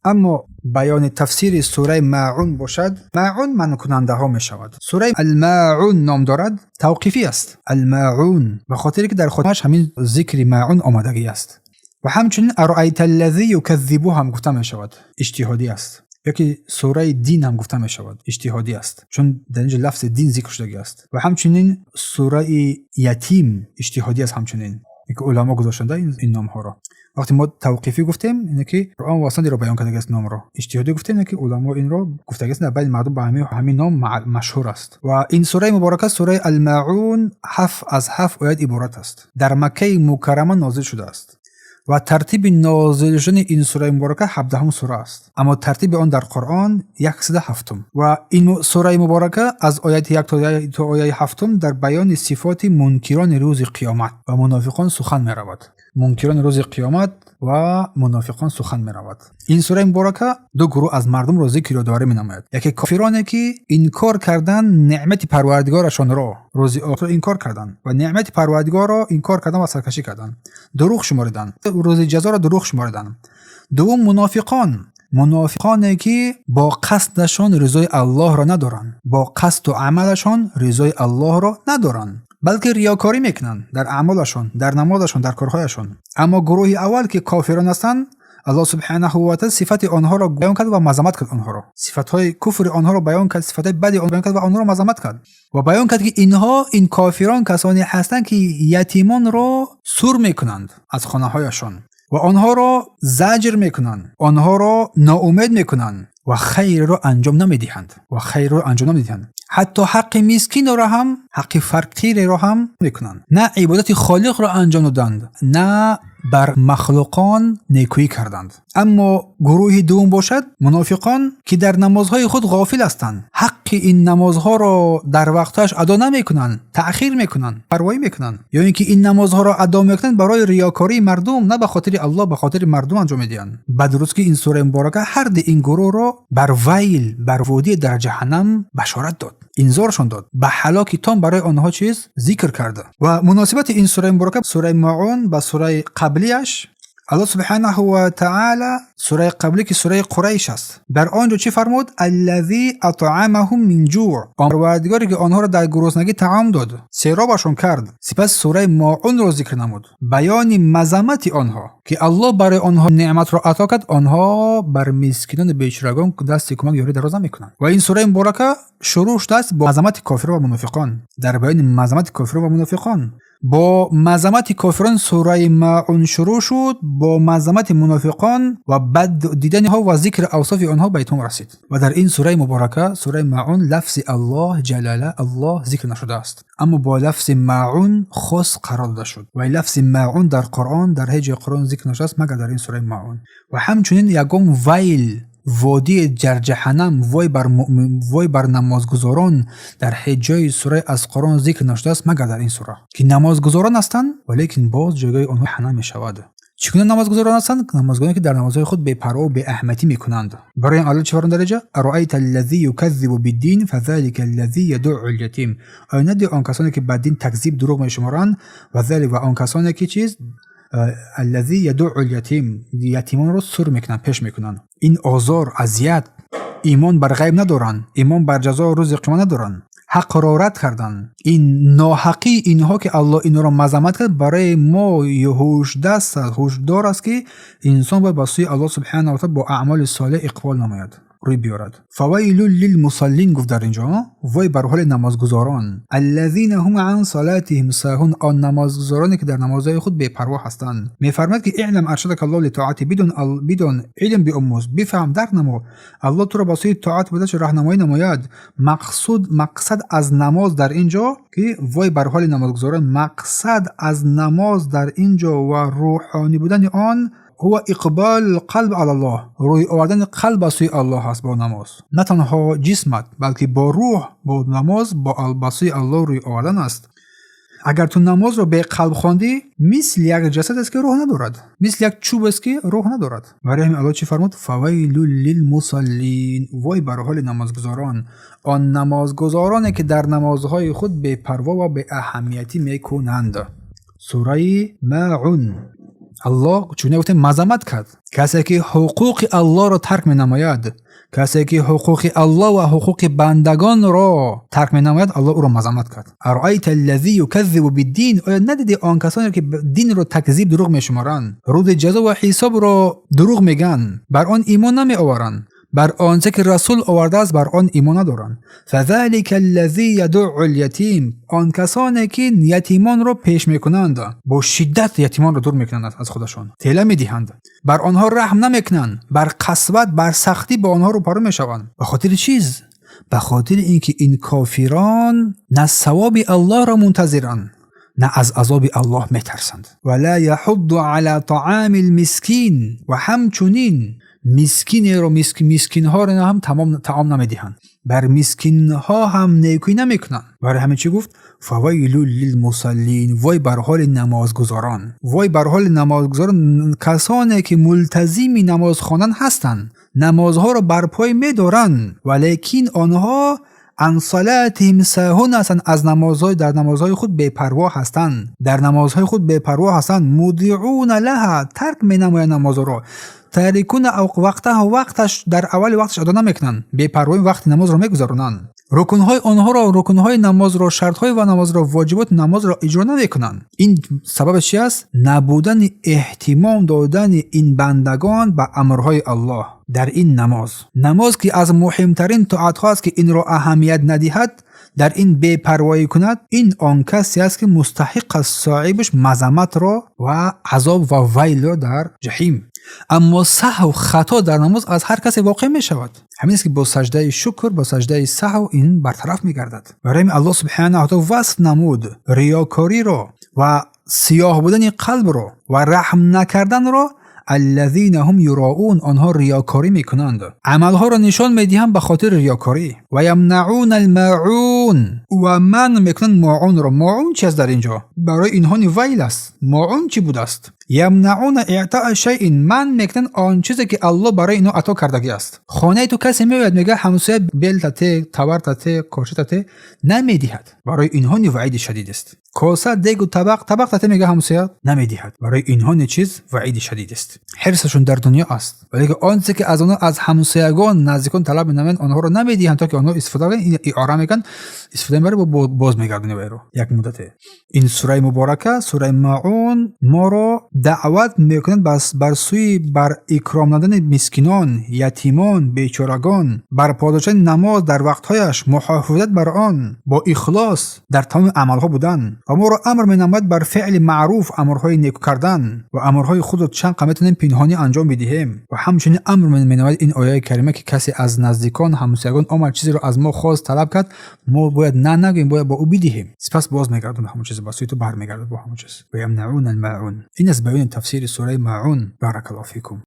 اما بیان تفسیر سوره ماعون باشد، ماعون منع کننده ها می شود. سوره الماعون نام دارد، توقیفی است. الماعون به خاطری که در خودش همین ذکر ماعون آمدگی است. و همچنین ارایت الذی یکذب هم گفته می شود، اجتهادی است. یکی سوره دین هم گفته می شود، اجتهادی است، چون در اینجا لفظ دین ذکر شده است. و همچنین سوره یتیم اجتهادی است. همچنین که علما گذاشتند این نام ها را. وقتی ما توقیفی گفتیم اینه که قرآن واسطه را بیان کرده است، نام را. اجتهادی گفتیم اینه که علما این را گفته است، بین مردم به همین نام مشهور است. و این سوره مبارکه سوره الماعون 7 آیات عبارت است. در مکه مکرمه نازل شده است. و ترتیب نازل شدن این سوره مبارکه 17 سوره است، اما ترتیب آن در قرآن 107. و این سوره مبارکه از آیه 1 تا آیه 7 در بیان صفات منکران روز قیامت و منافقان سخن می رود. منکران روز قیامت و منافقان سخن می رود. این سوره مبارکه دو گروه از مردم را ذکر داره می نماید. یکی کافرانی که انکار کردن نعمت پروردگارشان را، روز آخرت انکار کردن و نعمت پروردگار را انکار کردن و سرکشی کردن، دروغ شمردن، روز جزا را دروغ شمردن. دوم منافقانی که با قصدشان رضای الله را ندارند، با قصد و عملشان رضای الله را ندارند، بلکه ریاکاری میکنن در اعمالشون، در نمازشون، در کارهایشون. اما گروه اول که کافران هستند، الله سبحانه و تعالی صفات آنها را بیان کرد و مذمت کرد. آنها را صفاتهای کفر آنها را بیان کرد، صفات بد آنها بیان کرد و آنها را مذمت کرد و بیان کرد که این کافران کسانی هستند که یتیمان را سور میکنند از خانه هایشان و آنها را زجر میکنند، آنها را ناامید میکنند و خیر را انجام نمیدهند حتی حق مسکین را هم، حق فقیر را هم میکنند. نه عبادت خالق را انجام دادند، نه بر مخلوقان نیکویی کردند. اما گروه دوم باشد منافقان که در نمازهای خود غافل هستند، حق این نمازها را در وقتش ادا نمیکنند، تأخیر میکنند، پروایی میکنند، یا اینکه این نمازها را ادا میکنند برای ریاکاری مردم، نه به خاطر الله، به خاطر مردم انجام میدهند. بدروز که این سوره مبارکه هر دو این گروه را بر ویل، بر ودی در جهنم بشارت داد، انذارشان داد، به هلاک تام برای آنها چیز ذکر کرده. و مناسبت این سوره مبارکه سوره ماعون با سوره قبلیش، الله سبحانه و تعالی سوره قبلی که سوره قریش است، در آنجا چی فرمود؟ الذی اطعمهم من جوع، پروردگاری که آنها را در گرسنگی طعام داد، سیرابشون کرد. سپس سوره ماعون را ذکر نمود، بیان مذمت آنها که الله برای آنها نعمت را عطا کرد، آنها بر مسکینان بیچارگان دست کمک یاری دراز نمیکنند. و این سوره مبارکه شروع شده است با مذمت کافران و منافقان. در بیان مذمت کافران و منافقان، با مذمت کافران سوره ماعون شروع شد، با مذمت منافقان و بد دیدن ها و ذکر اوصاف آنها به اتمام رسید. و در این سوره مبارکه سوره ماعون لفظ الله جلاله الله ذکر نشده است، اما با لفظ ماعون خاص قرار داده شد. و لفظ ماعون در قرآن در هیچ قرآن ذکر نشده است مگر در این سوره ماعون. و همچنین یگم ویل، وادی جهنم، وای بر نمازگزاران در هیچ جای سوره از قرآن ذکر نشده است مگر در این سوره که نمازگزاران هستند ولیکن باز جای آنها جهنم میشود. چگونه نمازگزاران هستند؟ نمازگزارانی که در نمازهای خود بی‌پروا و بی‌اهمیتی میکنند. برای این الله چه فرمود درجه؟ ارایت الذی یکذب بالدین فذلک الذی یدع الیتیم. آیا آن کسانی که به دین تکذیب دروغ میشمارند و ذلک و آن کسانی که چیز الذی یدع الیتیم، یتیمان رو سر میکنن، پیش میکنن. این آزار، اذیت، ایمان بر غیب ندارن، ایمان بر جزا و روز قیامت ندارن، حق را رد کردن. این ناحقی اینها که الله اینا را مذمت کرد برای ما هوشدار است که انسان باید با سوی الله سبحانه و تعالی با اعمال صالح اقبال نماید، روی بیارد. فویل للمصلین گفت در اینجا، وای بر حال نمازگزاران، الذین هم عن صلاتهم ساهون، آن نمازگزارانی که در نمازهای خود بی‌پروا هستند. میفرماید که اعلم ارشدک الله لطاعت، بدون علم بیاموز، بفهم، درک نما، الله تو را با سوی طاعت بده چه راهنمایی نماید. مقصد از نماز در اینجا که وای بر حال نمازگزاران، مقصد از نماز در اینجا و روحانی بودن آن هو اقبال قلب علی الله، روی آوردن قلب سوی الله هست با نماز، نه تنها جسمت بلکه با روح، با نماز با سوی الله روی آوردن است. اگر تو نماز رو به قلب خواندی، مثل یک جسد است که روح ندارد، مثل یک چوب است که روح ندارد. برای همین الله چی فرمود؟ فویل للمصلین، وای بر حال نمازگزاران، آن نمازگزارانی که در نمازهای خود به پروا و به اهمیتی میکنند. سوره ماعون الله چونه گفتیم مذمت کرد. کسی که حقوق الله را ترک می‌نماید، کسی که حقوق الله و حقوق بندگان را ترک می‌نماید، الله او را مذمت کرد. ارایت الذی یکذب بالدین، آیا ندیدی آن کسانی که دین را تکذیب دروغ می‌شمارند، روز جزا و حساب را دروغ میگن، بر آن ایمان نمی‌آورند، بر آنچه که رسول آورده است بر آن ایمان ندارند. فذلک الذی یدع الیتیم، آن کسانی که یتیمان را پیش میکنند، با شدت یتیمان را دور میکنند از خودشان، تله میدهند، بر آنها رحم نمیکنند، بر قسوت بر سختی با آنها رو پارو میشوند. به خاطر چیز؟ به خاطر اینکه این کافران نه ثواب الله را منتظرند نه از عذاب الله میترسند. ولا یحض علی طعام المسکین، و همچنین مسکین رو مسکین ها رو هم طعام نمیدهند، بر مسکین ها هم نیکویی نمیکنند. برای همین چی گفت؟ فویل للمصلین، وای بر حال نمازگزاران، وای بر حال نمازگزاران، کسانی که ملتزمی نماز خوانن هستند، نمازها رو برپای میدارن، ولیکن آنها عن صلاتهم ساهون هستند، از نمازهای در نمازهای خود بی‌پروا هستند، در نمازهای خود بی‌پروا هستند. مضیعون لها، ترک می‌نمایند نماز را، تاریکون وقتش در اول وقتش ادا نمیکنن، بی‌پروایی وقت نماز رو میگذرونن، رکنهای آنها را، رکنهای نماز را، شرطهای و نماز را، واجبات نماز را اجرا نمیکنن. این سببش چی است؟ نبودن اهتمام دادن این بندگان به امرهای الله در این نماز که از مهمترین طاعت هاست که این را اهمیت ندهد، در این بی‌پروایی کند، این آن کسی است که مستحق است صاحبش مذمت را و عذاب و ویل را در جهنم. اما سهو خطا در نماز از هر کسی واقع می شود. همین است که با سجده شکر، با سجده سهو این برطرف می گردد. برای الله سبحانه و تعالی وصف نمود ریاکاری را و سیاه بودن قلب را و رحم نکردن را. الذین هم یراؤون، آنها ریاکاری میکنند، عملها را نشان میدهند به خاطر ریاکاری. و یمنعون الماعون، و من میکنند ماعون را. ماعون چی است در اینجا؟ برای اینها ویل است. ماعون چی بود است؟ یمنعون اعطاء شیء، من میکنند آن چیزی که الله برای اینا عطا کردگی است. خانه تو کسی میاد میگه همسایه بلتته، تورتته، کوشتته، نمیدهد، برای اینها وعید شدید است. کاسه، دیگ و طبق تته میگه همسایه، نمیدهد، برای اینها چیز وعید شدید است. حرصشون در دنیا است، ولی که آنچه که از آنها از همسایگان نزدیکان طلب می‌نمایند آنها را نمیدهند تا که آنها استفاده کنند. این اعاره میگن، استفاده میبره با باز میگردونه به رو یک مدته. این سوره مبارکه، سوره ماعون، ما را دعوت میکنند بر سوی بر اکرام دادن مسکینان، یتیمان، بیچارگان، بر پاداشتن نماز در وقتهایش، محافظت بر آن، با اخلاص در تمام عملها بودن. و ما را امر می‌نماید بر فعل معروف، امرهای نیکو کردن و امرهای خود را چند قمتن پنهانی انجام بدهیم. و همچنین امر می‌نماید این آیه کریمه که کسی از نزدیکان، همسایگان آمد چیزی را از ما خواست، طلب کرد، ما باید نه نگیم، باید با او بدهیم. سپس باز میگردون همون چیز، با سوی تو برمیگردد با همون چیز. و یمنعون الماعون. این از بیان تفسیر سوره ماعون. بارک الله فیکم.